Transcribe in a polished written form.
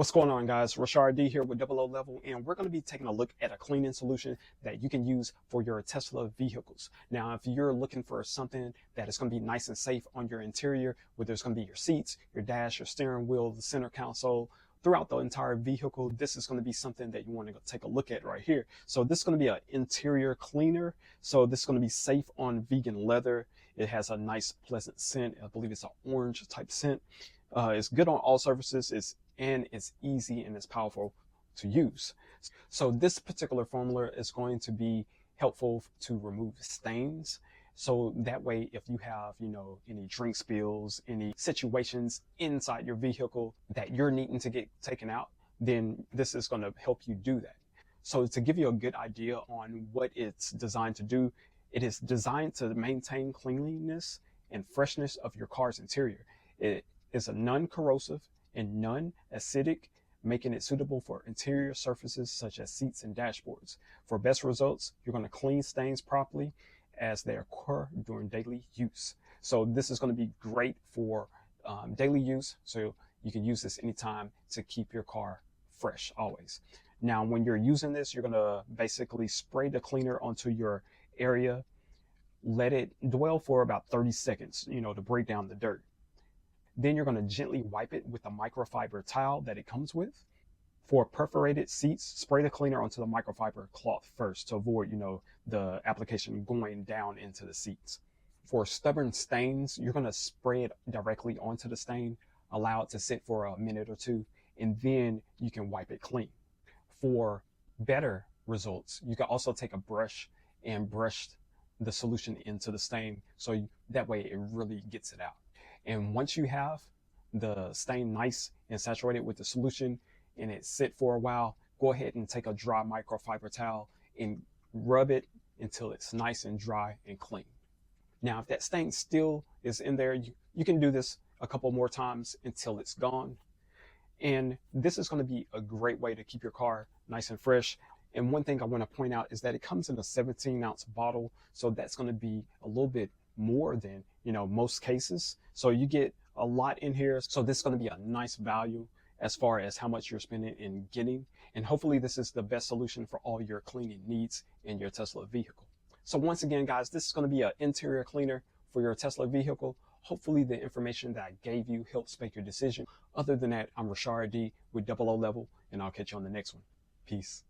What's going on, guys? Rashard D here with Double O Level, and we're going to be taking a look at a cleaning solution that you can use for your Tesla vehicles. Now, if you're looking for something that is going to be nice and safe on your interior, where there's going to be your seats, your dash, your steering wheel, the center console, throughout the entire vehicle, this is going to be something that you want to take a look at right here. So this is going to be an interior cleaner. So this is going to be safe on vegan leather. It has a nice, pleasant scent. I believe it's an orange type scent. It's good on all surfaces. It's easy and it's powerful to use. So this particular formula is going to be helpful to remove stains. So that way, if you have, any drink spills, any situations inside your vehicle that you're needing to get taken out, then this is going to help you do that. So to give you a good idea on what it's designed to do, it is designed to maintain cleanliness and freshness of your car's interior. It is a non-corrosive and non-acidic, making it suitable for interior surfaces such as seats and dashboards. For best results, you're going to clean stains properly as they occur during daily use. So this is going to be great for daily use, so you can use this anytime to keep your car fresh always. Now, when you're using this, you're going to basically spray the cleaner onto your area, let it dwell for about 30 seconds, to break down the dirt. Then you're going to gently wipe it with a microfiber towel that it comes with. For perforated seats, spray the cleaner onto the microfiber cloth first to avoid, the application going down into the seats. For stubborn stains, you're going to spray it directly onto the stain, allow it to sit for a minute or two, and then you can wipe it clean. For better results, you can also take a brush and brush the solution into the stain, so that way it really gets it out. And once you have the stain nice and saturated with the solution and it sit for a while, go ahead and take a dry microfiber towel and rub it until it's nice and dry and clean. Now, if that stain still is in there, you can do this a couple more times until it's gone. And this is going to be a great way to keep your car nice and fresh. And one thing I want to point out is that it comes in a 17-ounce bottle. So that's going to be a little bit more than, most cases. So you get a lot in here. So this is going to be a nice value as far as how much you're spending in getting. And hopefully this is the best solution for all your cleaning needs in your Tesla vehicle. So once again, guys, this is going to be an interior cleaner for your Tesla vehicle. Hopefully the information that I gave you helps make your decision. Other than that, I'm Rashard D with Double O Level, and I'll catch you on the next one. Peace.